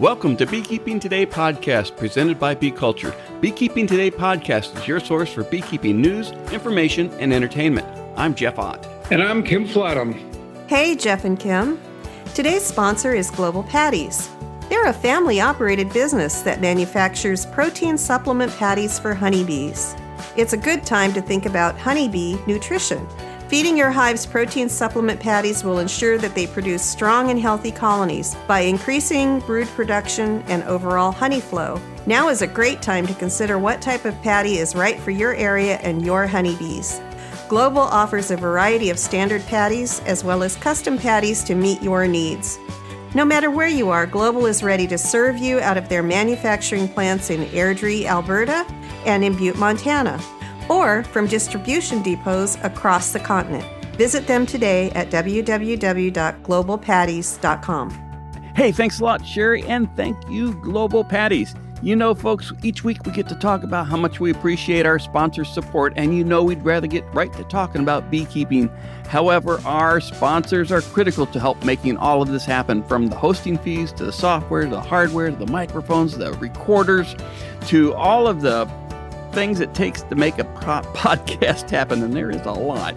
Welcome to Beekeeping Today podcast presented by Bee Culture. Beekeeping Today podcast is your source for beekeeping news, information, and entertainment. I'm Jeff Ott. And I'm Kim Flatham. Hey, Jeff and Kim. Today's sponsor is Global Patties. They're a family-operated business that manufactures protein supplement patties for honeybees. It's a good time to think about honeybee nutrition. Feeding your hives protein supplement patties will ensure that they produce strong and healthy colonies by increasing brood production and overall honey flow. Now is a great time to consider what type of patty is right for your area and your honeybees. Global offers a variety of standard patties as well as custom patties to meet your needs. No matter where you are, Global is ready to serve you out of their manufacturing plants in Airdrie, Alberta, and in Butte, Montana, or from distribution depots across the continent. Visit them today at www.globalpatties.com. Hey, thanks a lot, Sherry, and thank you, Global Patties. You know, folks, each week we get to talk about how much we appreciate our sponsors' support, and you know we'd rather get right to talking about beekeeping. However, our sponsors are critical to help making all of this happen, from the hosting fees to the software, to the hardware, to the microphones, the recorders, to all of the things it takes to make a podcast happen, and there is a lot.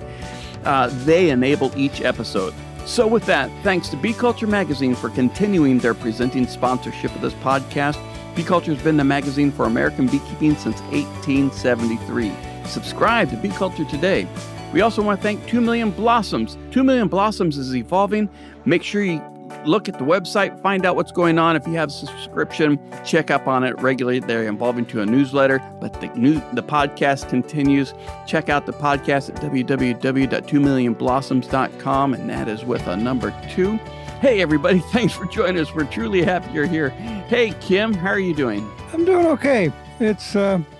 They enable each episode. So with that, thanks to Bee Culture Magazine for continuing their presenting sponsorship of this podcast. Bee Culture has been the magazine for American beekeeping since 1873. Subscribe to Bee Culture today. We also want to thank 2 Million Blossoms. 2 Million Blossoms is evolving. Make sure you look at the website, find out what's going on. If you have a subscription, check up on it regularly. They're evolving to a newsletter, but the podcast continues. Check out the podcast at www.2millionblossoms.com, and that is with a number 2. Hey, everybody, thanks for joining us. We're truly happy you're here. Hey, Kim, how are you doing? I'm doing okay. It's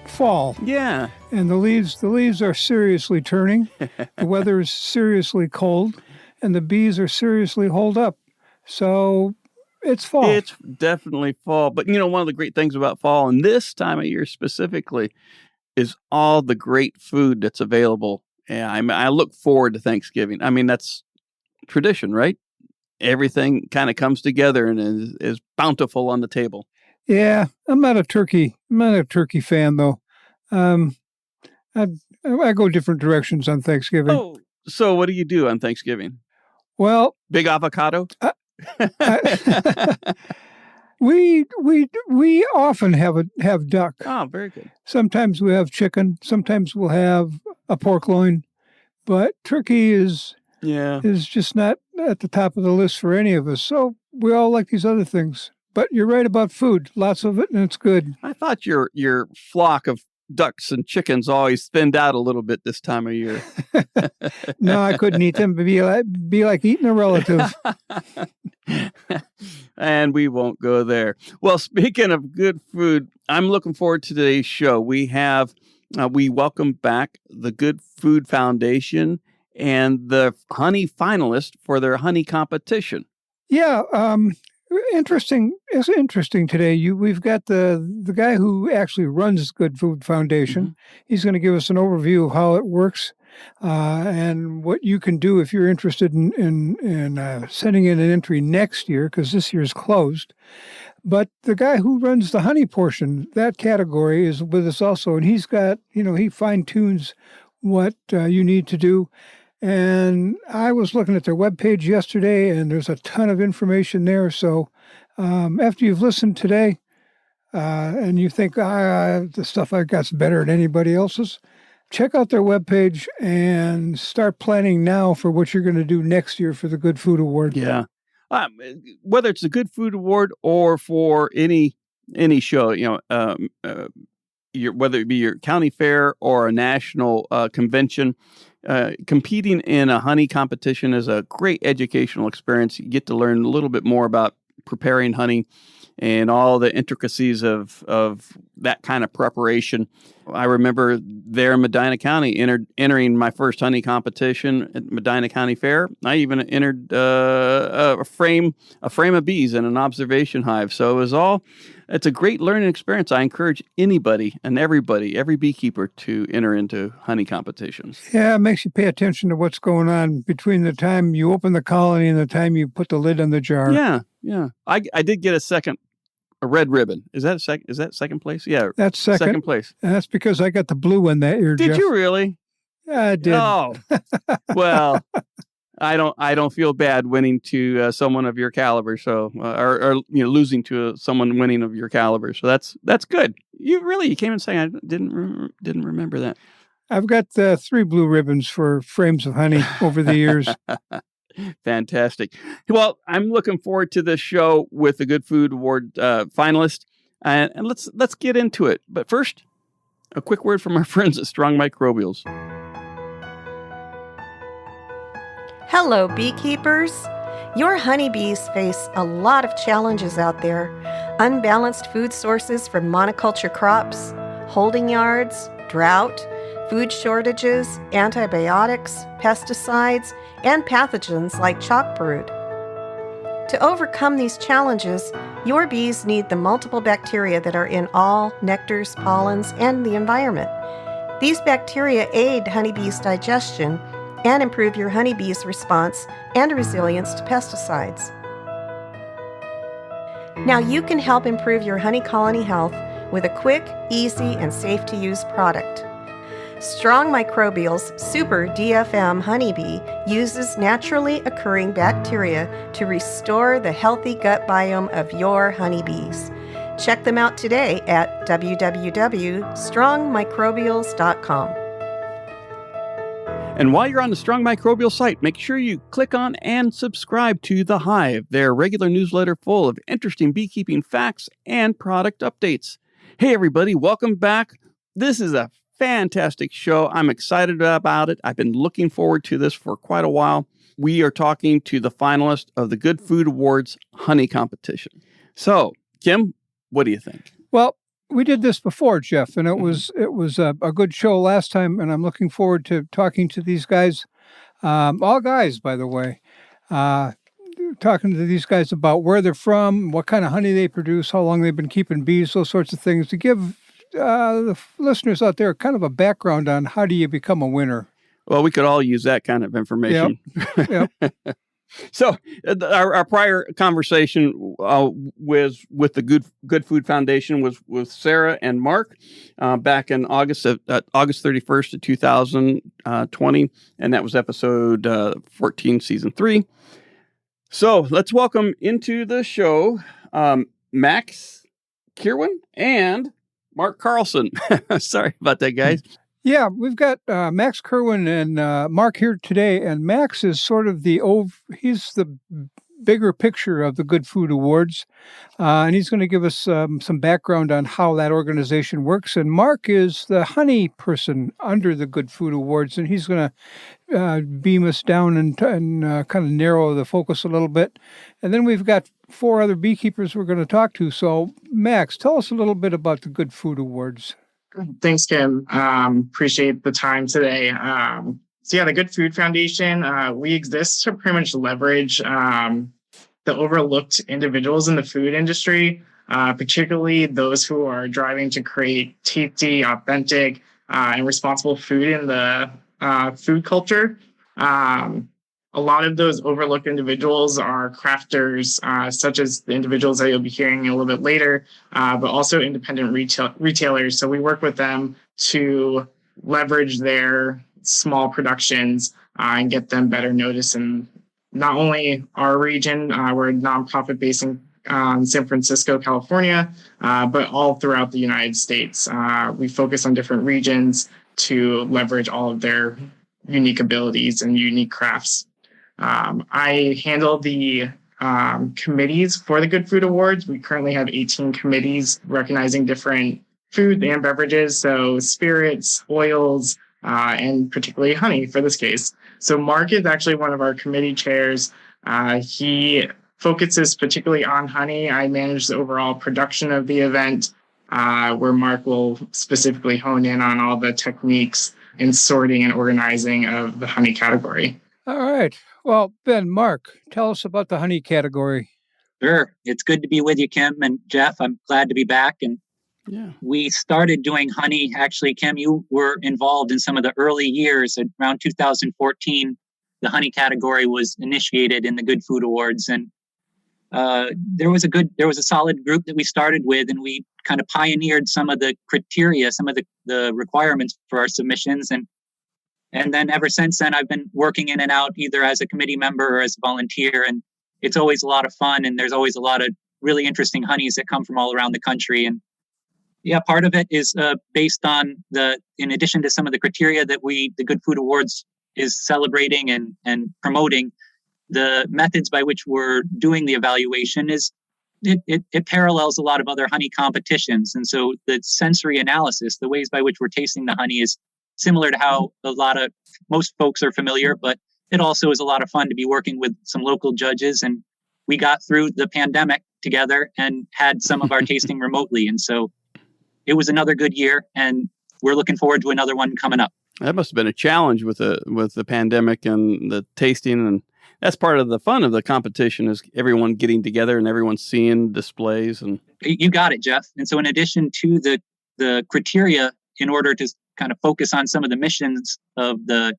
fall. Yeah. And the leaves are seriously turning. The weather is seriously cold, and the bees are seriously holed up. So it's fall. It's definitely fall. But, you know, one of the great things about fall, and this time of year specifically, is all the great food that's available. Yeah, I look forward to Thanksgiving. I mean, that's tradition, right? Everything kind of comes together and is bountiful on the table. Yeah, I'm not a turkey fan, though. I go different directions on Thanksgiving. Oh, so what do you do on Thanksgiving? Well, big avocado. We often have duck. Oh, very good. Sometimes we have chicken. Sometimes we'll have a pork loin, but turkey is just not at the top of the list for any of us. So we all like these other things. But you're right about food. Lots of it, and it's good. I thought your flock of ducks and chickens always thinned out a little bit this time of year. No, I couldn't eat them. It'd be like eating a relative. And we won't go there. Well, speaking of good food, I'm looking forward to today's show. We welcome back the Good Food Foundation and the honey finalist for their honey competition. Yeah, interesting. It's interesting today. We've got the guy who actually runs Good Food Foundation. Mm-hmm. He's going to give us an overview of how it works and what you can do if you're interested in sending in an entry next year, because this year's closed. But the guy who runs the honey portion, that category, is with us also, and he's got, he fine-tunes what you need to do. And I was looking at their webpage yesterday, and there's a ton of information there. So after you've listened today and you think, the stuff I've got's better than anybody else's, check out their webpage and start planning now for what you're going to do next year for the Good Food Award. Yeah. Whether it's the Good Food Award or for any show, whether it be your county fair or a national convention, competing in a honey competition is a great educational experience. You get to learn a little bit more about preparing honey and all the intricacies of that kind of preparation. I remember there in Medina County entering my first honey competition at Medina County Fair. I even entered a frame of bees in an observation hive. So it's a great learning experience. I encourage anybody and everybody, every beekeeper, to enter into honey competitions. Yeah, it makes you pay attention to what's going on between the time you open the colony and the time you put the lid on the jar. Yeah. I did get a second A red ribbon. Is that second place? Yeah. That's second place. And that's because I got the blue one that year, Did Jeff. you really? Yeah, I did. Oh, well, I don't feel bad winning to someone of your caliber. So, or losing to someone winning of your caliber. So that's good. You came and saying I didn't remember that. I've got 3 blue ribbons for frames of honey over the years. Fantastic. Well, I'm looking forward to this show with the Good Food Award finalist, and let's get into it. But first, a quick word from our friends at Strong Microbials. Hello, beekeepers. Your honeybees face a lot of challenges out there. Unbalanced food sources from monoculture crops, holding yards, drought, food shortages, antibiotics, pesticides, and pathogens like chalk brood. To overcome these challenges, your bees need the multiple bacteria that are in all nectars, pollens, and the environment. These bacteria aid honeybees' digestion and improve your honeybees' response and resilience to pesticides. Now you can help improve your honey colony health with a quick, easy, and safe-to-use product. Strong Microbials Super DFM Honeybee uses naturally occurring bacteria to restore the healthy gut biome of your honeybees. Check them out today at www.strongmicrobials.com. And while you're on the Strong Microbial site, make sure you click on and subscribe to The Hive, their regular newsletter full of interesting beekeeping facts and product updates. Hey, everybody, welcome back. This is a fantastic show. I'm excited about it. I've been looking forward to this for quite a while. We are talking to the finalist of the Good Food Awards honey competition. So, Kim, what do you think? Well, we did this before, Jeff, and it was a good show last time, and I'm looking forward to talking to these guys, all guys, by the way, talking to these guys about where they're from, what kind of honey they produce, how long they've been keeping bees, those sorts of things, to give the listeners out there kind of a background on how do you become a winner. Well, we could all use that kind of information. Yep. So our prior conversation was with the Good Food Foundation was with Sarah and Mark back in August 31st of 2020, and that was episode 14, season 3. So let's welcome into the show Max Kirwin and Mark Carlson. Sorry about that, guys. Yeah, we've got Max Kirwin and Mark here today, and Max is sort of he's the bigger picture of the Good Food Awards, and he's going to give us some background on how that organization works. And Mark is the honey person under the Good Food Awards, and he's going to beam us down and kind of narrow the focus a little bit. And then we've got 4 other beekeepers we're going to talk to. So, Max, tell us a little bit about the Good Food Awards. Thanks, Kim. Appreciate the time today. The Good Food Foundation, we exist to pretty much leverage the overlooked individuals in the food industry, particularly those who are driving to create tasty, authentic, and responsible food in the food culture. A lot of those overlooked individuals are crafters, such as the individuals that you'll be hearing a little bit later, but also independent retailers. So we work with them to leverage their small productions and get them better notice in not only our region, we're a nonprofit based in San Francisco, California, but all throughout the United States. We focus on different regions to leverage all of their unique abilities and unique crafts. I handle the committees for the Good Food Awards. We currently have 18 committees recognizing different food and beverages, so spirits, oils, and particularly honey for this case. So Mark is actually one of our committee chairs. He focuses particularly on honey. I manage the overall production of the event, where Mark will specifically hone in on all the techniques in sorting and organizing of the honey category. All right. Well, Ben, Mark, tell us about the honey category. Sure. It's good to be with you, Kim and Jeff. I'm glad to be back. And yeah, we started doing honey. Actually, Kim, you were involved in some of the early years. Around 2014, the honey category was initiated in the Good Food Awards. And there was a solid group that we started with, and we kind of pioneered some of the criteria, some of the requirements for our submissions. And then ever since then, I've been working in and out either as a committee member or as a volunteer. And it's always a lot of fun. And there's always a lot of really interesting honeys that come from all around the country. And yeah, part of it is based on in addition to some of the criteria that the Good Food Awards is celebrating and promoting, the methods by which we're doing the evaluation it parallels a lot of other honey competitions. And so the sensory analysis, the ways by which we're tasting the honey, is similar to how most folks are familiar, but it also is a lot of fun to be working with some local judges. And we got through the pandemic together and had some of our tasting remotely. And so it was another good year, and we're looking forward to another one coming up. That must have been a challenge with the pandemic and the tasting, and that's part of the fun of the competition is everyone getting together and everyone seeing displays. And you got it, Jeff. And so in addition to the criteria, in order to kind of focus on some of the missions of the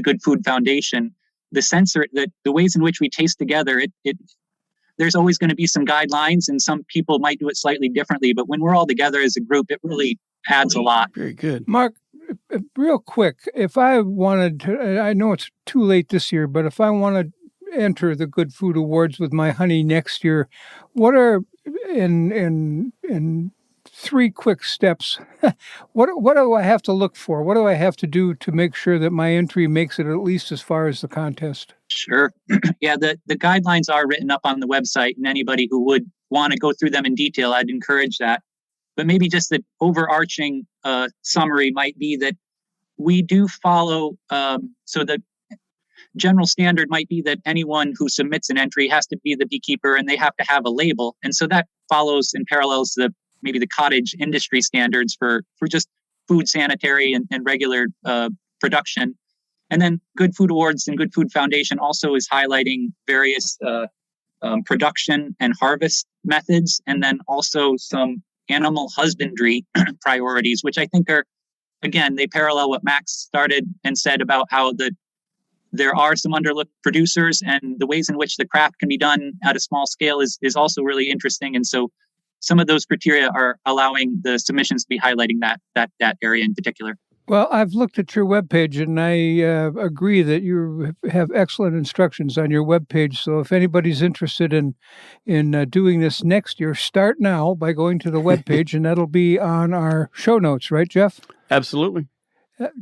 Good Food Foundation, the ways in which we taste together, there's always going to be some guidelines, and some people might do it slightly differently. But when we're all together as a group, it really adds a lot. Very good. Mark, real quick, if I wanted to, I know it's too late this year, but if I want to enter the Good Food Awards with my honey next year, what are, in 3 quick steps, what do I have to look for? What do I have to do to make sure that my entry makes it at least as far as the contest? Sure. Yeah, the guidelines are written up on the website, and anybody who would want to go through them in detail, I'd encourage that. But maybe just the overarching summary might be that we do follow, so the general standard might be that anyone who submits an entry has to be the beekeeper, and they have to have a label. And so that follows and parallels maybe the cottage industry standards for just food sanitary and regular production. And then Good Food Awards and Good Food Foundation also is highlighting various production and harvest methods, and then also some animal husbandry priorities, which I think are, again, they parallel what Max started and said about how there are some underlooked producers, and the ways in which the craft can be done at a small scale is also really interesting. And so some of those criteria are allowing the submissions to be highlighting that area in particular. Well, I've looked at your webpage, and I agree that you have excellent instructions on your webpage. So if anybody's interested in doing this next year, start now by going to the webpage, and that'll be on our show notes, right, Jeff? Absolutely.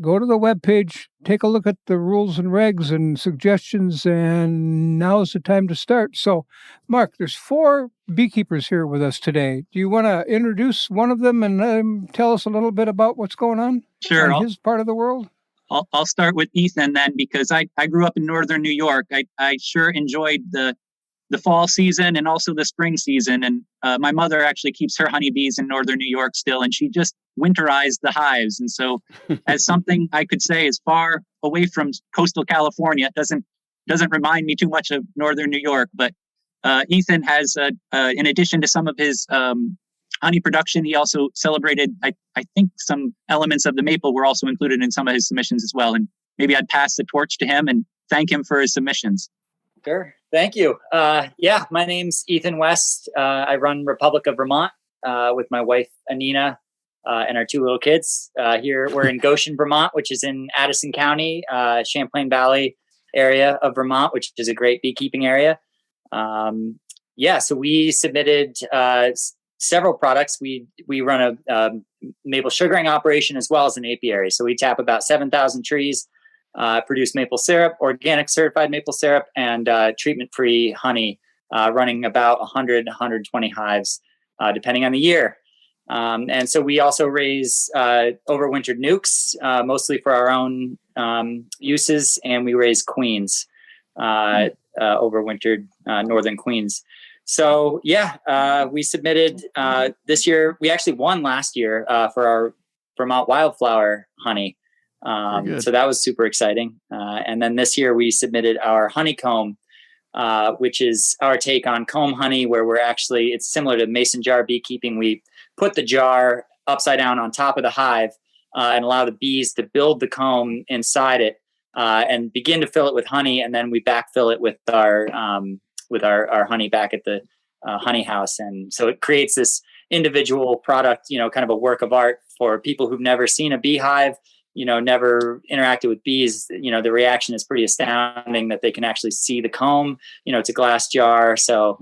Go to the webpage, take a look at the rules and regs and suggestions, and now's the time to start. So, Mark, there's 4 beekeepers here with us today. Do you want to introduce one of them and tell us a little bit about what's going on? Sure. In his part of the world? I'll start with Ethan then, because I grew up in northern New York. I sure enjoyed the fall season and also the spring season. And my mother actually keeps her honeybees in northern New York still, and she just winterized the hives. And so as something I could say is far away from coastal California, it doesn't remind me too much of northern New York. But Ethan has, in addition to some of his honey production, he also celebrated, I think some elements of the maple were also included in some of his submissions as well. And maybe I'd pass the torch to him and thank him for his submissions. Sure. Thank you. My name's Ethan West. I run Republic of Vermont with my wife, Anina, and our 2 little kids. Here we're in Goshen, Vermont, which is in Addison County, Champlain Valley area of Vermont, which is a great beekeeping area. So we submitted several products. We run a maple sugaring operation as well as an apiary. So we tap about 7,000 trees, produce maple syrup, organic certified maple syrup, and treatment-free honey, running about 120 hives, depending on the year. And so we also raise overwintered nukes, mostly for our own uses, and we raise queens, overwintered northern queens. So we submitted this year. We actually won last year for our Vermont Wildflower honey. So that was super exciting. And then this year we submitted our honeycomb, which is our take on comb honey, where it's similar to mason jar beekeeping. We put the jar upside down on top of the hive and allow the bees to build the comb inside it and begin to fill it with honey. And then we backfill it with our with our honey back at the honey house. And so it creates this individual product, kind of a work of art for people who've never seen a beehive, never interacted with bees. The reaction is pretty astounding that they can actually see the comb. It's a glass jar. So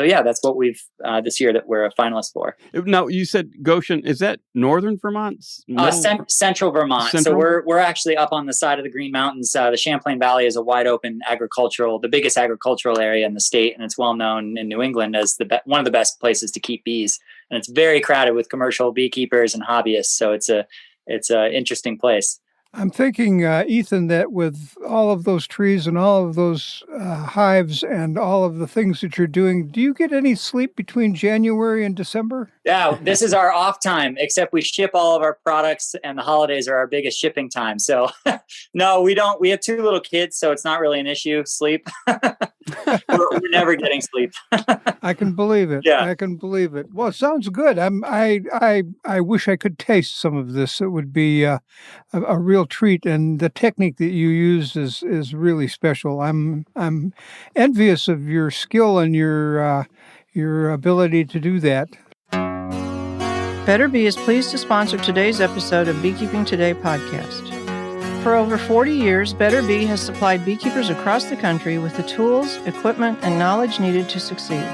yeah, that's what we've this year that we're a finalist for. Now, you said Goshen. Is that northern Vermont? Central Vermont. Central? So we're actually up on the side of the Green Mountains. The Champlain Valley is a wide open the biggest agricultural area in the state, and it's well known in New England as one of the best places to keep bees. And it's very crowded with commercial beekeepers and hobbyists. So it's an interesting place. I'm thinking, Ethan, that with all of those trees and all of those hives and all of the things that you're doing, do you get any sleep between January and December? Yeah, this is our off time, except we ship all of our products and the holidays are our biggest shipping time. So no, we don't. We have 2 little kids, so it's not really an issue, sleep. we're never getting sleep. I can believe it. Yeah. I can believe it. Well, it sounds good. I wish I could taste some of this. It would be a real treat, and the technique that you use is really special. I'm envious of your skill and your ability to do that. Better Bee is pleased to sponsor today's episode of Beekeeping Today podcast. For over 40 years, Better Bee has supplied beekeepers across the country with the tools, equipment, and knowledge needed to succeed.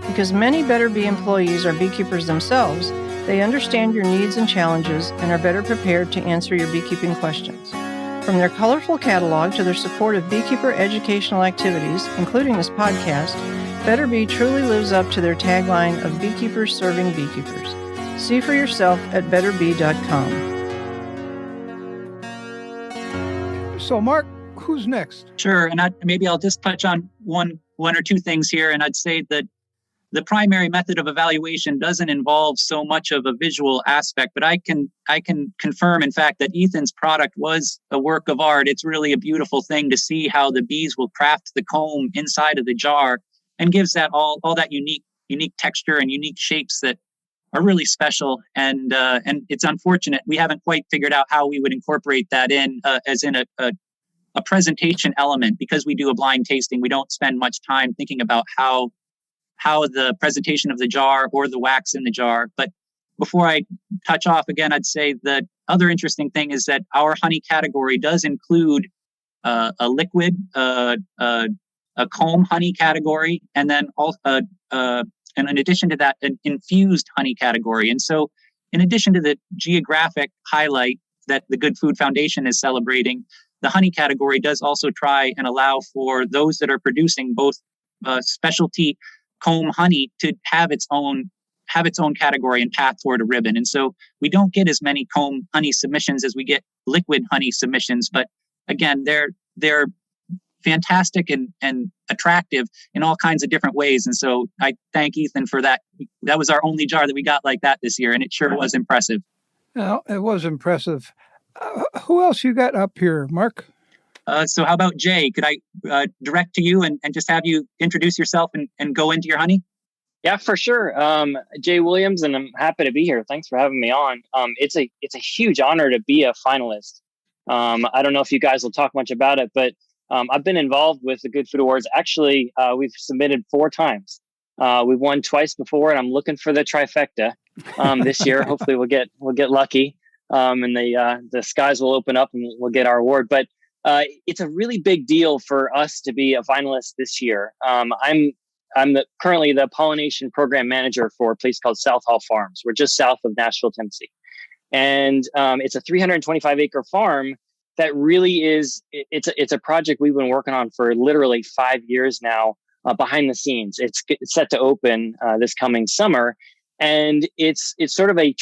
Because many Better Bee employees are beekeepers themselves, they understand your needs and challenges and are better prepared to answer your beekeeping questions. From their colorful catalog to their support of beekeeper educational activities, including this podcast, Better Bee truly lives up to their tagline of beekeepers serving beekeepers. See for yourself at betterbee.com. So, Mark, who's next? Sure, and maybe I'll just touch on one or two things here, and I'd say that the primary method of evaluation doesn't involve so much of a visual aspect, but I can confirm, in fact, that Ethan's product was a work of art. It's really a beautiful thing to see how the bees will craft the comb inside of the jar and gives that all that unique texture and unique shapes that are really special. And it's unfortunate we haven't quite figured out how we would incorporate that in as in a presentation element. Because we do a blind tasting, we don't spend much time thinking about how the presentation of the jar or the wax in the jar. But before I touch off again, I'd say the other interesting thing is that our honey category does include a liquid, a comb honey category, and then and in addition to that, an infused honey category. And so in addition to the geographic highlight that the Good Food Foundation is celebrating, the honey category does also try and allow for those that are producing both specialty comb honey to have its own category and path toward a ribbon. And so we don't get as many comb honey submissions as we get liquid honey submissions. But again, they're fantastic and attractive in all kinds of different ways. And so I thank Ethan for that. That was our only jar that we got like that this year, and it sure was impressive. Well, it was impressive. Who else you got up here, Mark? So how about Jay? Could I direct to you and just have you introduce yourself and go into your honey? Yeah, for sure. Jay Williams, and I'm happy to be here. Thanks for having me on. It's a huge honor to be a finalist. I don't know if you guys will talk much about it, but I've been involved with the Good Food Awards. Actually, we've submitted 4 times. We've won twice before, and I'm looking for the trifecta this year. Hopefully, we'll get lucky, and the skies will open up, and we'll get our award. But it's a really big deal for us to be a finalist this year. I'm currently the pollination program manager for a place called South Hall Farms. We're just south of Nashville, Tennessee, and it's a 325 acre farm that really is. It's a project we've been working on for literally 5 years now. Behind the scenes, it's set to open this coming summer. And it's sort of a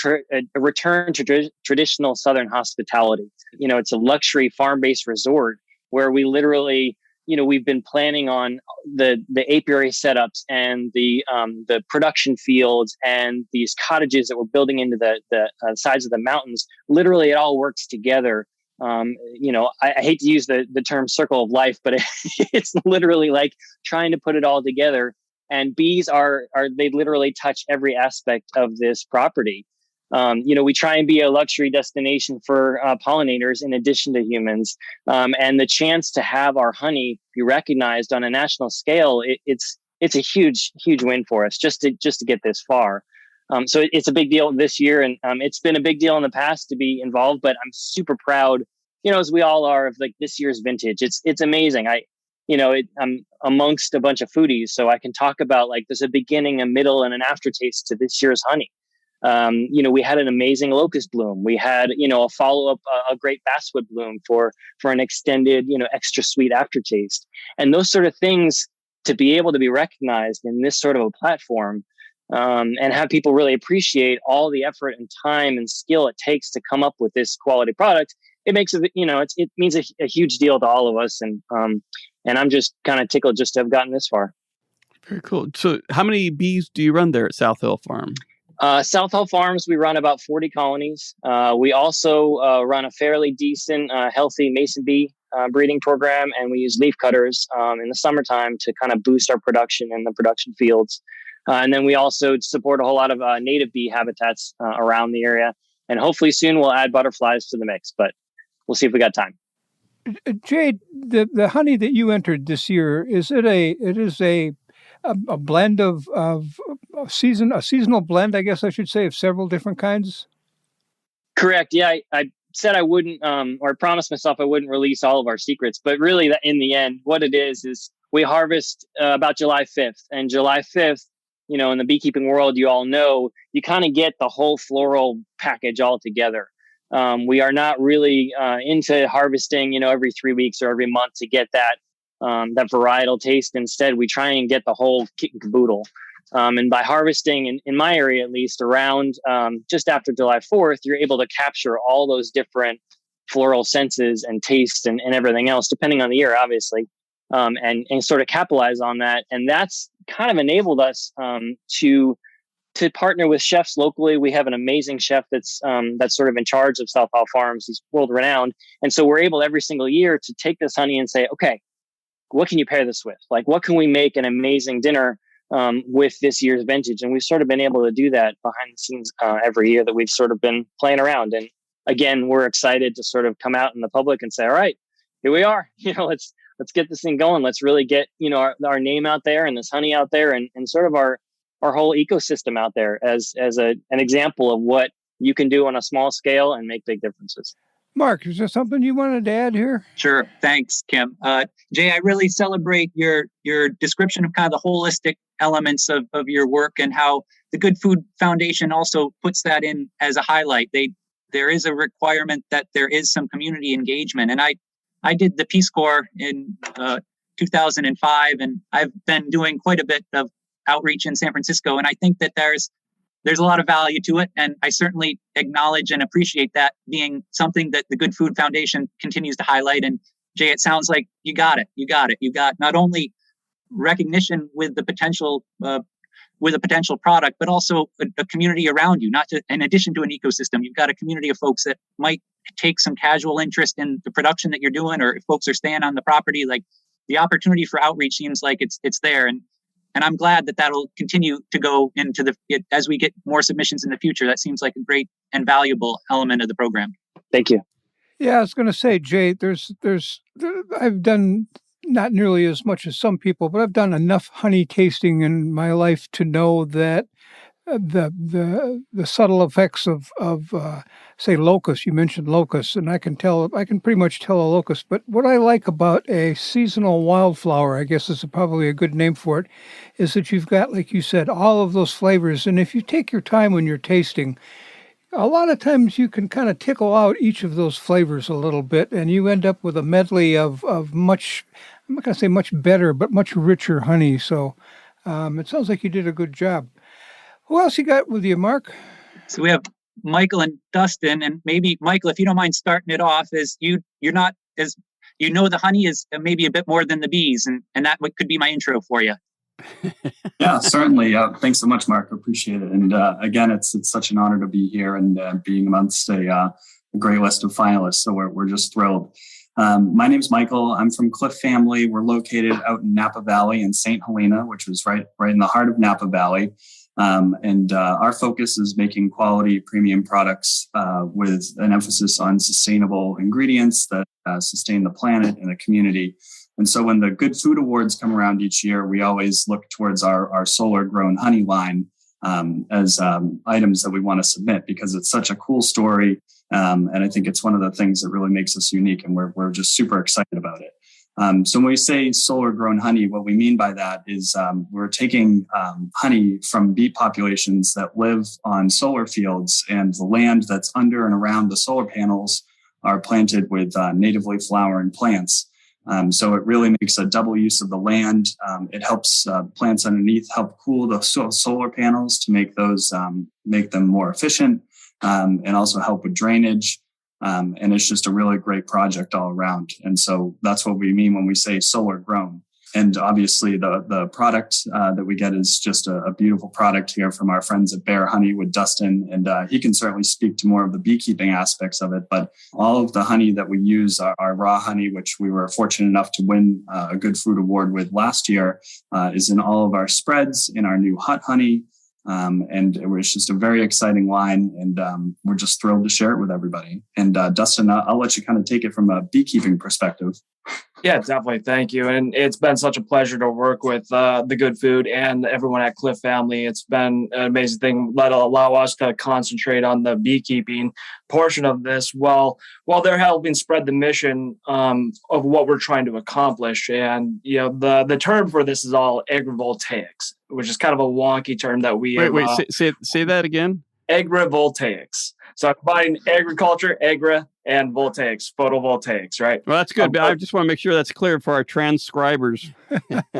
return to traditional Southern hospitality. It's a luxury farm-based resort where we literally, we've been planning on the apiary setups and the production fields and these cottages that we're building into the sides of the mountains. Literally, it all works together. I hate to use the term circle of life, but it's literally like trying to put it all together. And bees they literally touch every aspect of this property. We try and be a luxury destination for pollinators in addition to humans. And the chance to have our honey be recognized on a national scale, it's a huge, huge win for us just to get this far. So it's a big deal this year, and it's been a big deal in the past to be involved. But I'm super proud, as we all are, of like this year's vintage. It's amazing. I'm amongst a bunch of foodies, so I can talk about like there's a beginning, a middle, and an aftertaste to this year's honey. We had an amazing locust bloom. We had, a follow-up, a great basswood bloom for an extended, extra sweet aftertaste. And those sort of things, to be able to be recognized in this sort of a platform, and have people really appreciate all the effort and time and skill it takes to come up with this quality product, it makes it, it means a huge deal to all of us. And I'm just kind of tickled just to have gotten this far. Very cool. So how many bees do you run there at South Hill Farm? South Hill Farms, we run about 40 colonies. We also run a fairly decent, healthy mason bee breeding program, and we use leaf cutters in the summertime to kind of boost our production in the production fields. And then we also support a whole lot of native bee habitats around the area. And hopefully soon we'll add butterflies to the mix, but we'll see if we got time. Jade, the honey that you entered this year, is it a blend of a seasonal blend, I guess I should say, of several different kinds? Correct. Yeah, I said I wouldn't, or I promised myself I wouldn't release all of our secrets, but really in the end, what it is we harvest about July 5th, and July 5th, in the beekeeping world, you all know, you kind of get the whole floral package all together. We are not really into harvesting, every 3 weeks or every month to get that varietal taste. Instead, we try and get the whole kit and caboodle. And by harvesting, in my area at least, around just after July 4th, you're able to capture all those different floral senses and tastes and everything else, depending on the year, obviously, and sort of capitalize on that. And that's kind of enabled us to partner with chefs locally. We have an amazing chef that's sort of in charge of South Hill Farms. He's world renowned. And so we're able every single year to take this honey and say, okay, what can you pair this with? Like, what can we make an amazing dinner with this year's vintage? And we've sort of been able to do that behind the scenes every year that we've sort of been playing around. And again, we're excited to sort of come out in the public and say, all right, here we are. Let's get this thing going. Let's really get, our name out there and this honey out there and sort of our whole ecosystem out there as an example of what you can do on a small scale and make big differences. Mark, is there something you wanted to add here? Sure. Thanks, Kim. Jay, I really celebrate your description of kind of the holistic elements of your work and how the Good Food Foundation also puts that in as a highlight. There is a requirement that there is some community engagement. And I did the Peace Corps in 2005, and I've been doing quite a bit of outreach in San Francisco. And I think that there's a lot of value to it. And I certainly acknowledge and appreciate that being something that the Good Food Foundation continues to highlight. And Jay, it sounds like you got it. You got not only recognition with the potential, with a potential product, but also a community around you, in addition to an ecosystem. You've got a community of folks that might take some casual interest in the production that you're doing, or if folks are staying on the property, like the opportunity for outreach seems like it's there. And I'm glad that that'll continue to go into as we get more submissions in the future. That seems like a great and valuable element of the program. Thank you. Yeah, I was going to say, Jay, I've done not nearly as much as some people, but I've done enough honey tasting in my life to know that the subtle effects of say locust. You mentioned locust, and I can pretty much tell a locust. But what I like about a seasonal wildflower, I guess is probably a good name for it, is that you've got, like you said, all of those flavors. And if you take your time when you're tasting, a lot of times you can kind of tickle out each of those flavors a little bit, and you end up with a medley of much, I'm not going to say much better, but much richer honey. So it sounds like you did a good job. Who else you got with you, Mark? So we have Michael and Dustin, and maybe Michael, if you don't mind starting it off, as you're not as the honey is maybe a bit more than the bees, and that could be my intro for you. Yeah, certainly. Thanks so much, Mark. I appreciate it. And again, it's such an honor to be here and being amongst a great list of finalists. So we're just thrilled. My name's Michael. I'm from Cliff Family. We're located out in Napa Valley in St. Helena, which was right in the heart of Napa Valley. And our focus is making quality premium products with an emphasis on sustainable ingredients that sustain the planet and the community. And so when the Good Food Awards come around each year, we always look towards our solar-grown honey line as items that we want to submit because it's such a cool story. And I think it's one of the things that really makes us unique, and we're just super excited about it. So when we say solar-grown honey, what we mean by that is we're taking honey from bee populations that live on solar fields, and the land that's under and around the solar panels are planted with natively flowering plants. So it really makes a double use of the land. It helps plants underneath help cool the solar panels to make those make them more efficient, and also help with drainage. And it's just a really great project all around. And so that's what we mean when we say solar grown. And obviously the product that we get is just a beautiful product here from our friends at Bear Honey with Dustin. And he can certainly speak to more of the beekeeping aspects of it. But all of the honey that we use, our raw honey, which we were fortunate enough to win a Good Food Award with last year, is in all of our spreads, in our new hot honey. And it was just a very exciting line, and we're just thrilled to share it with everybody. And Dustin, I'll let you kind of take it from a beekeeping perspective. Yeah, definitely. Thank you. And it's been such a pleasure to work with the Good Food and everyone at Cliff Family. It's been an amazing thing that'll allow us to concentrate on the beekeeping portion of this while they're helping spread the mission of what we're trying to accomplish. And, you know, the term for this is all agrivoltaics, which is kind of a wonky term that we say that again. Agrivoltaics. So I'm combining agriculture, and voltaics, photovoltaics, right? Well, that's good. But I just want to make sure that's clear for our transcribers.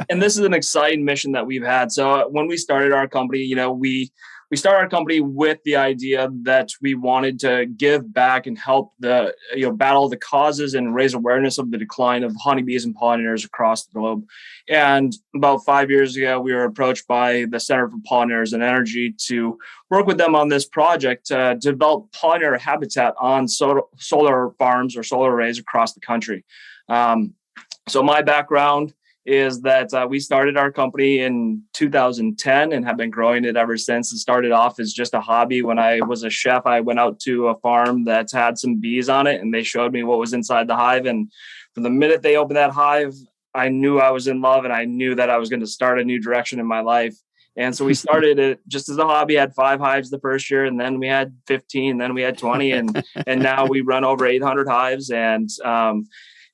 And this is an exciting mission that we've had. So when we started our company, you know, we started our company with the idea that we wanted to give back and help battle the causes and raise awareness of the decline of honeybees and pollinators across the globe. And about 5 years ago, we were approached by the Center for Pollinators and Energy to work with them on this project to develop pollinator habitat on solar farms or solar arrays across the country. So my background is that we started our company in 2010 and have been growing it ever since. It started off as just a hobby. When I was a chef, I went out to a farm that's had some bees on it, and they showed me what was inside the hive. And from the minute they opened that hive, I knew I was in love, and I knew that I was going to start a new direction in my life. And so we started it just as a hobby. Had 5 hives the first year, and then we had 15, then we had 20, and now we run over 800 hives. And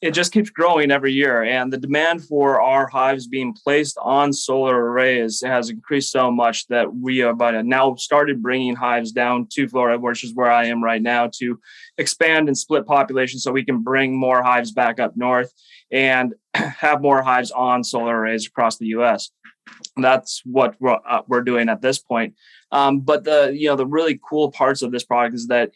it just keeps growing every year. And the demand for our hives being placed on solar arrays has increased so much that we have now started bringing hives down to Florida, which is where I am right now, to expand and split population so we can bring more hives back up north and have more hives on solar arrays across the U.S. That's what we're doing at this point. But the really cool parts of this product is that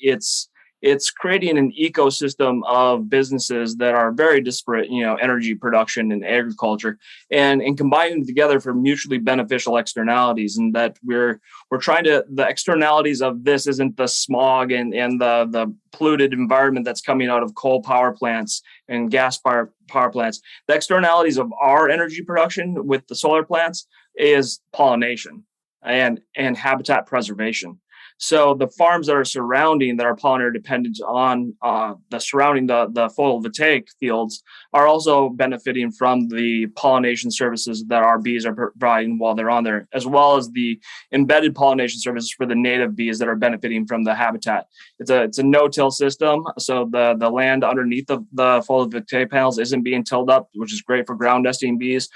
it's creating an ecosystem of businesses that are very disparate, energy production and agriculture, and combining them together for mutually beneficial externalities. And that we're trying to, the externalities of this isn't the smog and the polluted environment that's coming out of coal power plants and gas power plants. The externalities of our energy production with the solar plants is pollination and habitat preservation. So the farms that are pollinator dependent on the surrounding the photovoltaic fields are also benefiting from the pollination services that our bees are providing while they're on there, as well as the embedded pollination services for the native bees that are benefiting from the habitat. It's a no-till system, so the land underneath the photovoltaic panels isn't being tilled up, which is great for ground nesting bees.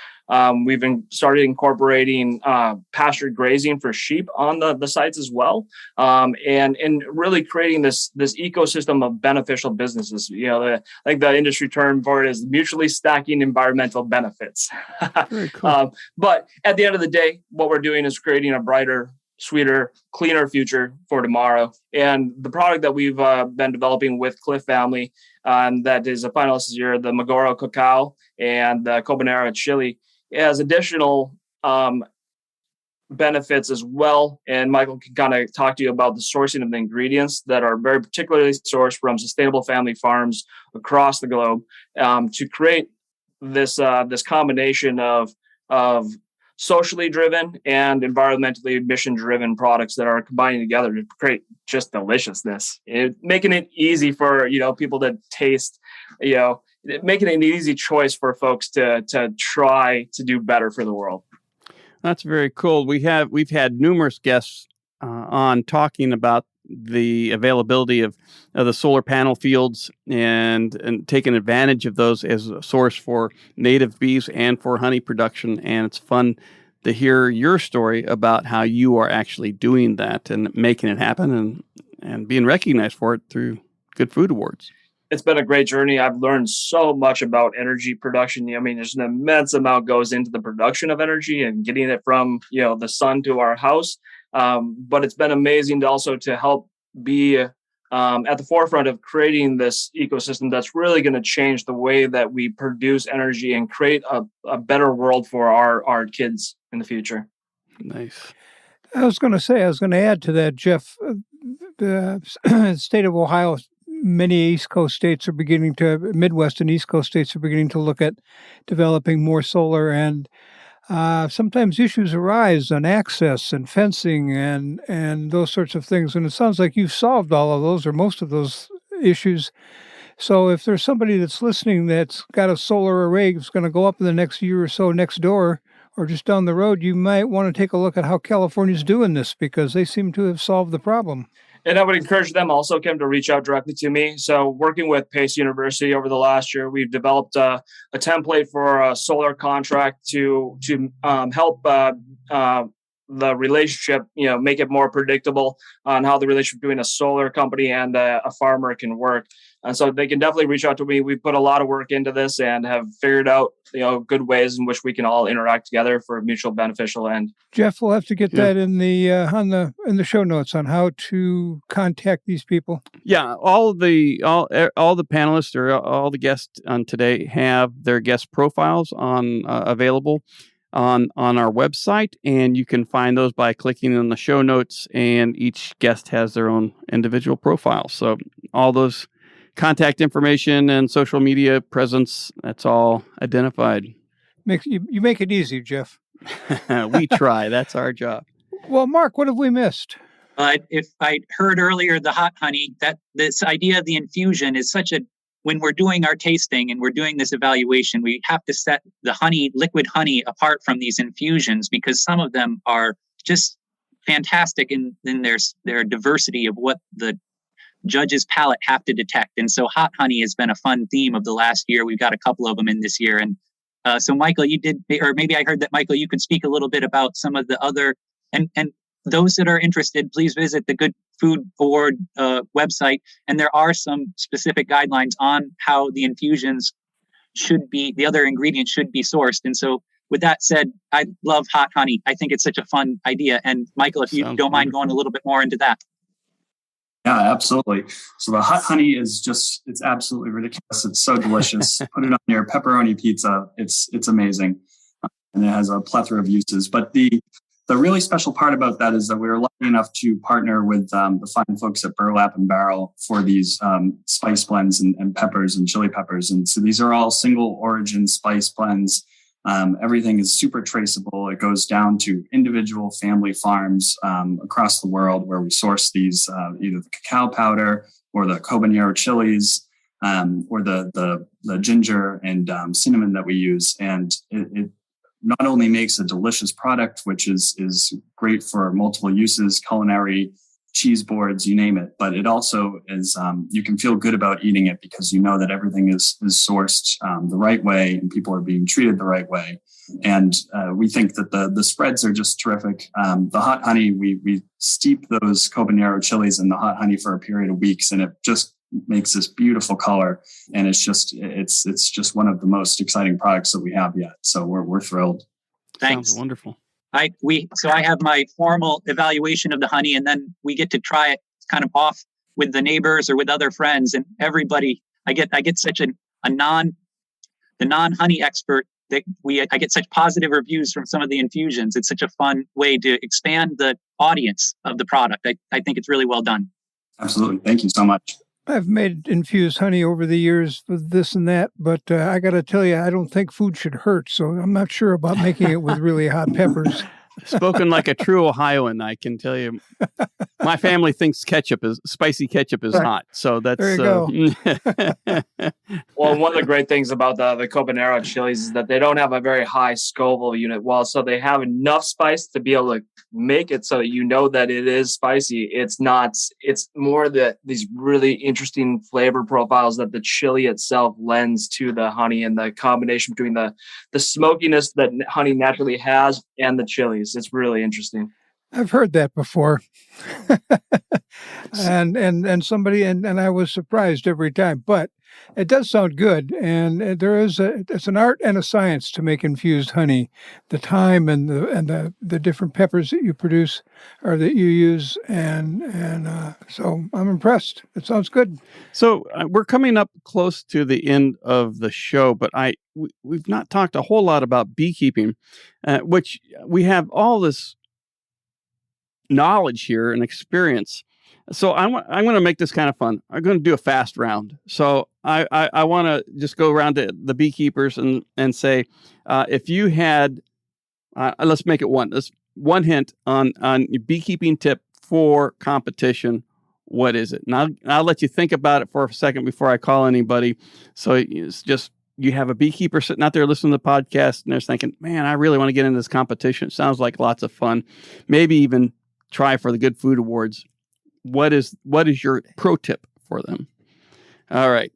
We've started incorporating pastured grazing for sheep on the sites as well, and really creating this ecosystem of beneficial businesses. I think the industry term for it is mutually stacking environmental benefits. Very cool. But at the end of the day, what we're doing is creating a brighter, sweeter, cleaner future for tomorrow. And the product that we've been developing with Cliff Family, that is a finalist this year, the Magoro cacao and the Carbonara chili, has additional benefits as well. And Michael can kind of talk to you about the sourcing of the ingredients that are very particularly sourced from sustainable family farms across the globe to create this combination of socially driven and environmentally mission driven products that are combining together to create just deliciousness, making it easy for people to taste, making it an easy choice for folks to try to do better for the world. That's very cool. We've had numerous guests on talking about the availability of the solar panel fields and taking advantage of those as a source for native bees and for honey production. And it's fun to hear your story about how you are actually doing that and making it happen and being recognized for it through Good Food Awards. It's been a great journey. I've learned so much about energy production. I mean, there's an immense amount goes into the production of energy and getting it from, the sun to our house. But it's been amazing to help be at the forefront of creating this ecosystem that's really going to change the way that we produce energy and create a better world for our kids in the future. Nice. I was going to add to that, Jeff, the state of Ohio, many Midwest and East Coast states are beginning to look at developing more solar, and sometimes issues arise on access and fencing and those sorts of things. And it sounds like you've solved all of those or most of those issues. So if there's somebody that's listening that's got a solar array that's going to go up in the next year or so next door or just down the road, you might want to take a look at how California's doing this, because they seem to have solved the problem. And I would encourage them also, Kim, to reach out directly to me. So working with Pace University over the last year, we've developed a template for a solar contract to help the relationship, make it more predictable on how the relationship between a solar company and a farmer can work. And so they can definitely reach out to me. We've put a lot of work into this and have figured out, good ways in which we can all interact together for a mutual beneficial end. Jeff, we'll have to get that in the show notes on how to contact these people. Yeah, all the panelists or all the guests on today have their guest profiles on available on our website, and you can find those by clicking on the show notes, and each guest has their own individual profile. So all those contact information and social media presence, that's all identified. You make it easy, Jeff. We try. That's our job. Well, Mark, what have we missed? If I heard earlier the hot honey, that this idea of the infusion is when we're doing our tasting and we're doing this evaluation, we have to set the liquid honey apart from these infusions, because some of them are just fantastic in their diversity of what the judge's palate have to detect. And so hot honey has been a fun theme of the last year. We've got a couple of them in this year. And so Michael, you did, or maybe I heard that, Michael, you could speak a little bit about some of the other, and those that are interested, please visit the Good Food Award website. And there are some specific guidelines on how the infusions the other ingredients should be sourced. And so with that said, I love hot honey. I think it's such a fun idea. And Michael, if you don't mind going a little bit more into that. Yeah, absolutely. So the hot honey is it's absolutely ridiculous. It's so delicious. Put it on your pepperoni pizza. It's amazing. And it has a plethora of uses. But the really special part about that is that we were lucky enough to partner with the fine folks at Burlap and Barrel for these spice blends and peppers and chili peppers. And so these are all single origin spice blends. Everything is super traceable. It goes down to individual family farms across the world where we source these, either the cacao powder or the habanero chilies or the ginger and cinnamon that we use. And it not only makes a delicious product, which is great for multiple uses, culinary, cheese boards, you name it, but it also is, you can feel good about eating it because you know that everything is sourced the right way and people are being treated the right way. And we think that the spreads are just terrific. The hot honey, we steep those habanero chilies in the hot honey for a period of weeks, and it just makes this beautiful color. And it's just one of the most exciting products that we have yet. So we're thrilled. Thanks. Sounds wonderful. I have my formal evaluation of the honey, and then we get to try it kind of off with the neighbors or with other friends, and everybody. I get such the non-honey expert I get such positive reviews from some of the infusions. It's such a fun way to expand the audience of the product. I think it's really well done. Absolutely. Thank you so much. I've made infused honey over the years with this and that, but I got to tell you, I don't think food should hurt, so I'm not sure about making it with really hot peppers. Spoken like a true Ohioan, I can tell you. My family thinks spicy ketchup is hot, so that's there you go. Well, one of the great things about the Cobanero chilies is that they don't have a very high Scoville unit. So they have enough spice to be able to make it so that you know that it is spicy. It's more these really interesting flavor profiles that the chili itself lends to the honey, and the combination between the smokiness that honey naturally has and the chilies. It's really interesting. I've heard that before. and somebody, and I was surprised every time, but it does sound good. And it's an art and a science to make infused honey. The time and the different peppers that you produce or that you use. And so I'm impressed. It sounds good. So we're coming up close to the end of the show, but we've not talked a whole lot about beekeeping, which we have all this knowledge here and experience. So I'm going to make this kind of fun. I'm going to do a fast round. So I want to just go around to the beekeepers and say, if you had, let's make it one. Let's one hint on your beekeeping tip for competition. What is it? Now I'll let you think about it for a second before I call anybody. So it's just, you have a beekeeper sitting out there listening to the podcast and they're thinking, man, I really want to get into this competition. It sounds like lots of fun. Maybe even try for the Good Food Awards. What is your pro tip for them? All right.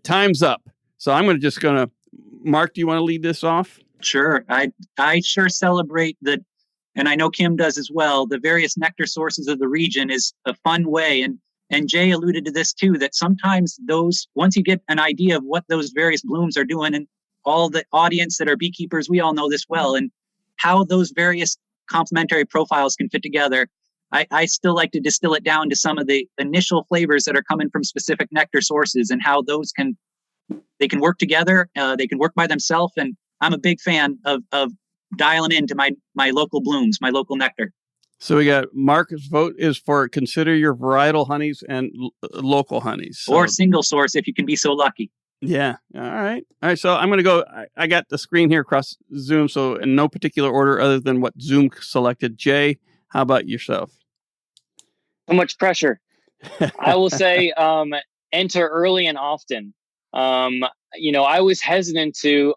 Time's up. So I'm going to Mark, do you want to lead this off? Sure. I sure celebrate that. And I know Kim does as well. The various nectar sources of the region is a fun way. And Jay alluded to this too, that sometimes once you get an idea of what those various blooms are doing, and all the audience that are beekeepers, we all know this well, and how those various complementary profiles can fit together. I still like to distill it down to some of the initial flavors that are coming from specific nectar sources and how those can work together. They can work by themselves. And I'm a big fan of dialing into my local blooms, my local nectar. So we got Mark's vote is for consider your varietal honeys and local honeys. So. Or single source if you can be so lucky. Yeah. All right. So I'm going to go. I got the screen here across Zoom. So in no particular order other than what Zoom selected. Jay, how about yourself? So much pressure. I will say enter early and often. I was hesitant to,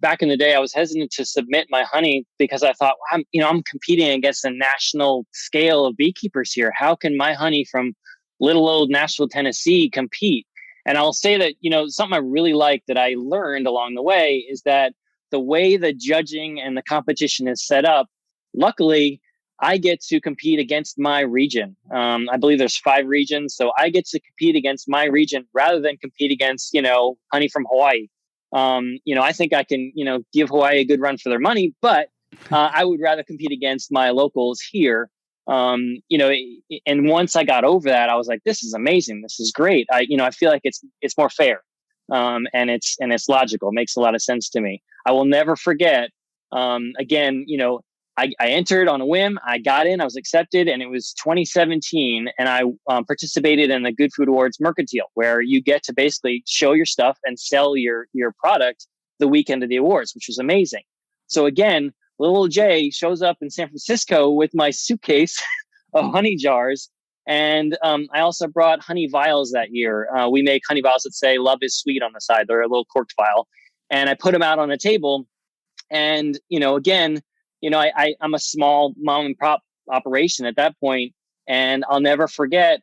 back in the day, I was hesitant to submit my honey because I thought, I'm competing against a national scale of beekeepers here. How can my honey from little old Nashville, Tennessee compete? And I'll say that, something I really like that I learned along the way is that the way the judging and the competition is set up, luckily, I get to compete against my region. I believe there's 5 regions. So I get to compete against my region rather than compete against, honey from Hawaii. I think I can, give Hawaii a good run for their money, but I would rather compete against my locals here. And once I got over that, I was like, this is amazing. This is great. I feel like it's more fair. And it's logical. It makes a lot of sense to me. I will never forget, I entered on a whim. I got in. I was accepted, and it was 2017. And I participated in the Good Food Awards Mercantile, where you get to basically show your stuff and sell your product the weekend of the awards, which was amazing. So again, little Jay shows up in San Francisco with my suitcase of honey jars, and I also brought honey vials that year. We make honey vials that say "Love is sweet" on the side. They're a little corked vial, and I put them out on the table. And again. I'm a small mom and pop operation at that point, and I'll never forget.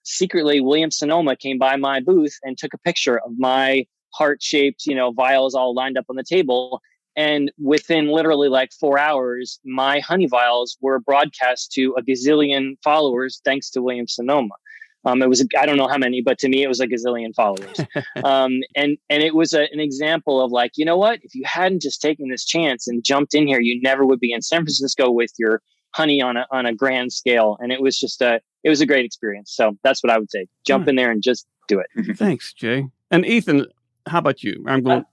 Secretly, William Sonoma came by my booth and took a picture of my heart-shaped, vials all lined up on the table. And within literally like 4 hours, my honey vials were broadcast to a gazillion followers, thanks to William Sonoma. It was, I don't know how many, but to me, it was a gazillion followers. And it was an example of like, you know what, if you hadn't just taken this chance and jumped in here, you never would be in San Francisco with your honey on a grand scale. And it was just it was a great experience. So that's what I would say. Jump in there and just do it. Thanks, Jay. And Ethan, how about you? I'm going.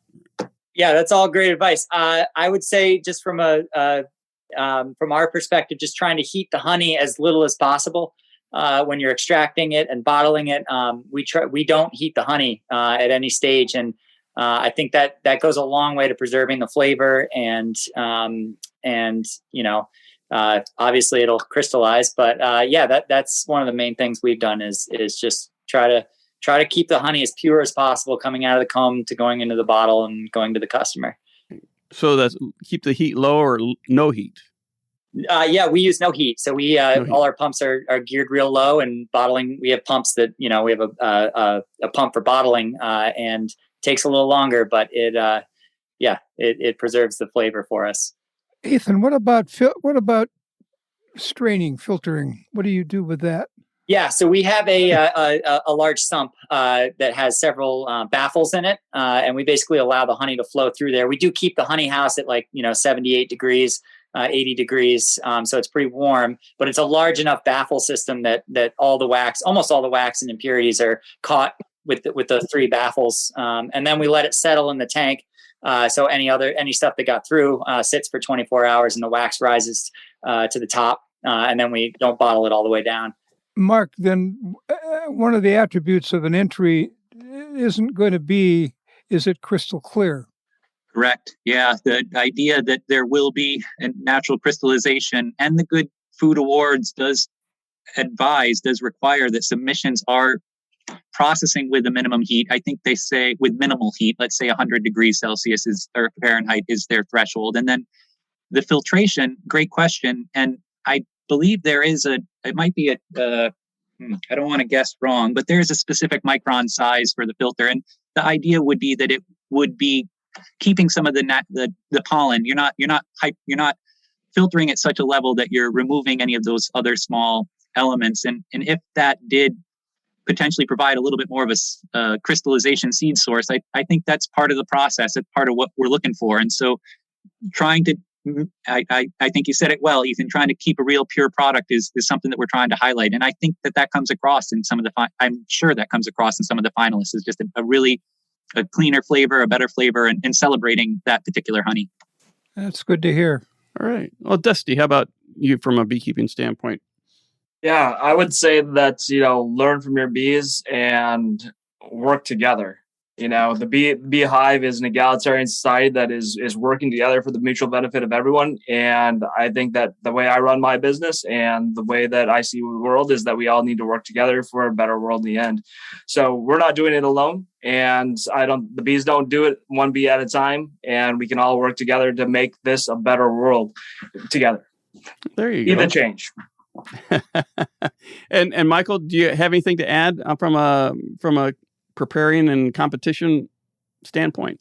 Yeah, that's all great advice. I would say just from our perspective, just trying to heat the honey as little as possible when you're extracting it and bottling it. We don't heat the honey at any stage, and I think that goes a long way to preserving the flavor and obviously it'll crystallize. But that's one of the main things we've done is just try to keep the honey as pure as possible coming out of the comb to going into the bottle and going to the customer. So that's keep the heat low or no heat? We use no heat. So we all our pumps are geared real low, and bottling, we have pumps that, we have a pump for bottling and takes a little longer, but it preserves the flavor for us. Ethan, what about straining, filtering? What do you do with that? Yeah, so we have a large sump that has several baffles in it, and we basically allow the honey to flow through there. We do keep the honey house at 78 degrees, 80 degrees, so it's pretty warm. But it's a large enough baffle system that almost all the wax and impurities are caught with the three baffles, and then we let it settle in the tank. So any stuff that got through sits for 24 hours, and the wax rises to the top, and then we don't bottle it all the way down. Mark, then one of the attributes of an entry isn't going to be, is it crystal clear? Correct. Yeah. The idea that there will be a natural crystallization, and the Good Food Awards does require that submissions are processing with a minimum heat. I think they say with minimal heat, let's say 100 degrees Celsius or Fahrenheit is their threshold. And then the filtration, great question. And I believe there is it might be I don't want to guess wrong, but there's a specific micron size for the filter. And the idea would be that it would be keeping some of the pollen. You're not filtering at such a level that you're removing any of those other small elements. And if that did potentially provide a little bit more of a crystallization seed source, I think that's part of the process. It's part of what we're looking for. And so trying to, I think you said it well, Ethan, trying to keep a real pure product is something that we're trying to highlight. And I think that comes across in some of I'm sure that comes across in some of the finalists is just a cleaner flavor, a better flavor, and celebrating that particular honey. That's good to hear. All right. Well, Dusty, how about you from a beekeeping standpoint? Yeah, I would say that, learn from your bees and work together. The beehive is an egalitarian society that is working together for the mutual benefit of everyone. And I think that the way I run my business and the way that I see the world is that we all need to work together for a better world in the end. So we're not doing it alone. And the bees don't do it one bee at a time. And we can all work together to make this a better world together. There you go. Be the change. And Michael, do you have anything to add from a preparing and competition standpoint?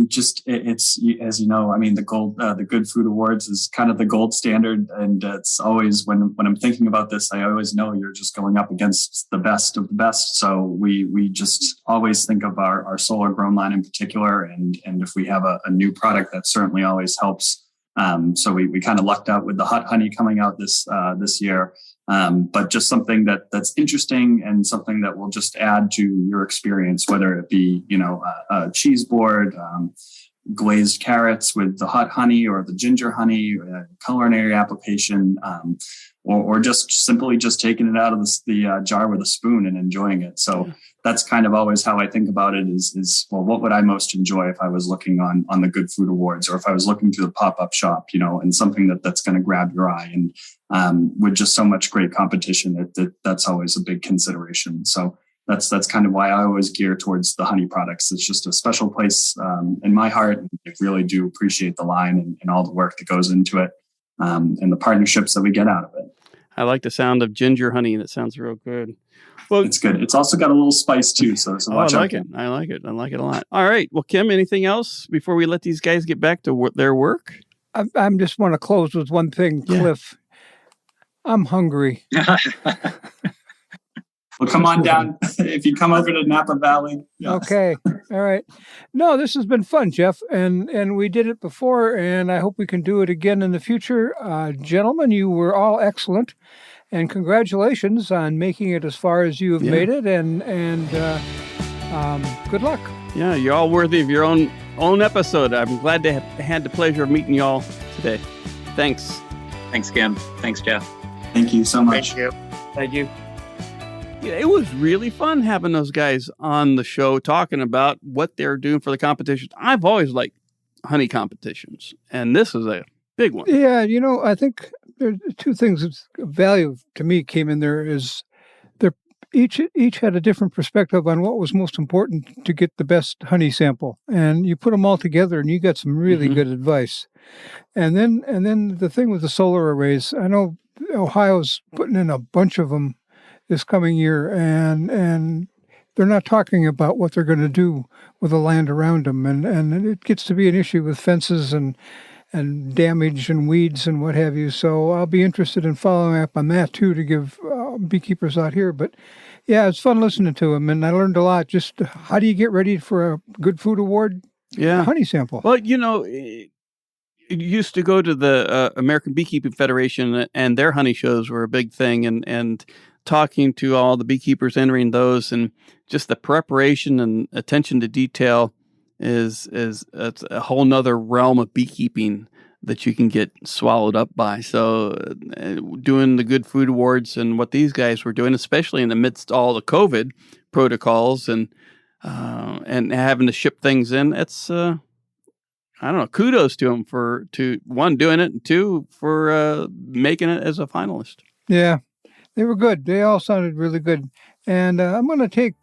Just it's, as you know, the Good Food Awards is kind of the gold standard, and it's always when I'm thinking about this, I always know you're just going up against the best of the best. So we just always think of our solar grown line in particular, and if we have a new product, that certainly always helps. So we kind of lucked out with the hot honey coming out this year. But just something that's interesting and something that will just add to your experience, whether it be, a cheese board, glazed carrots with the hot honey or the ginger honey, culinary application, or just simply just taking it out of the jar with a spoon and enjoying it. So that's kind of always how I think about it is, well, what would I most enjoy if I was looking on the Good Food Awards, or if I was looking through the pop-up shop, and something that's going to grab your eye. And with just so much great competition, that's always a big consideration. So that's kind of why I always gear towards the honey products. It's just a special place in my heart. And I really do appreciate the line and all the work that goes into it, and the partnerships that we get out of it. I like the sound of ginger honey. That sounds real good. Well, it's good. It's also got a little spice too. So watch out. I like it a lot. All right. Well, Kim, anything else before we let these guys get back to their work? I just want to close with one thing, Cliff. I'm hungry. Well, come on down. If you come over to Napa Valley. Yes. Okay. All right. No, this has been fun, Jeff. And we did it before, and I hope we can do it again in the future. Gentlemen, you were all excellent. And congratulations on making it as far as you have made it. And good luck. Yeah, you're all worthy of your own episode. I'm glad to have had the pleasure of meeting you all today. Thanks. Thanks, Kim. Thanks, Jeff. Thank you so much. Thank you. Thank you. Yeah, it was really fun having those guys on the show talking about what they're doing for the competitions. I've always liked honey competitions, and this is a big one. Yeah, I think there's two things of value to me came in there is they're each had a different perspective on what was most important to get the best honey sample, and you put them all together, and you got some really good advice. And then the thing with the solar arrays, I know Ohio's putting in a bunch of them this coming year, and they're not talking about what they're going to do with the land around them, and it gets to be an issue with fences and damage and weeds and what have you. So I'll be interested in following up on that too to give beekeepers out here. But yeah, it's fun listening to them, and I learned a lot. Just how do you get ready for a good food award? Yeah, honey sample. Well, you used to go to the American Beekeeping Federation, and their honey shows were a big thing, and talking to all the beekeepers entering those, and just the preparation and attention to detail is it's a whole nother realm of beekeeping that you can get swallowed up by. So doing the Good Food Awards and what these guys were doing, especially in the midst of all the COVID protocols and having to ship things in, it's I don't know, kudos to them for one, doing it, and two, for making it as a finalist. Yeah, they were good. They all sounded really good. And I'm going to take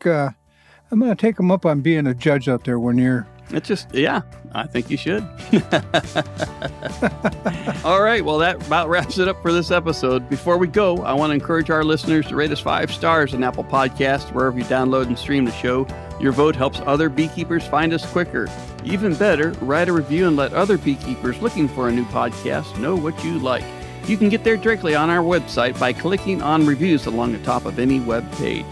them up on being a judge out there one year. It's just, yeah, I think you should. All right, well, that about wraps it up for this episode. Before we go, I want to encourage our listeners to rate us 5 stars on Apple Podcasts, wherever you download and stream the show. Your vote helps other beekeepers find us quicker. Even better, write a review and let other beekeepers looking for a new podcast know what you like. You can get there directly on our website by clicking on reviews along the top of any web page.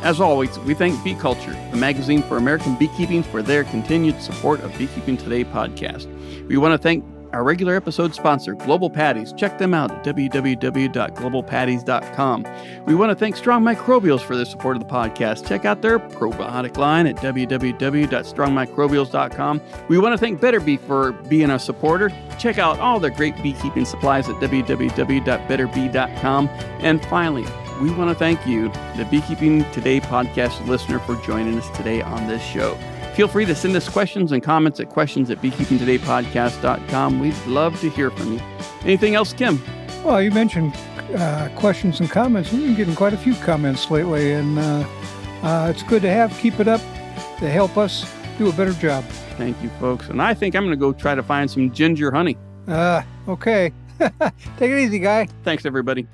As always, we thank Bee Culture, the magazine for American beekeeping, for their continued support of Beekeeping Today podcast. We want to thank our regular episode sponsor, Global Patties. Check them out at www.globalpatties.com. We want to thank Strong Microbials for their support of the podcast. Check out their probiotic line at www.strongmicrobials.com. We want to thank Better Bee for being a supporter. Check out all their great beekeeping supplies at www.betterbee.com. And finally, we want to thank you, the Beekeeping Today podcast listener, for joining us today on this show. Feel free to send us questions and comments at questions@beekeepingtodaypodcast.com. We'd love to hear from you. Anything else, Kim? Well, you mentioned questions and comments. We've been getting quite a few comments lately, and it's good to have. Keep it up. They help us do a better job. Thank you, folks. And I think I'm going to go try to find some ginger honey. Okay. Take it easy, guy. Thanks, everybody.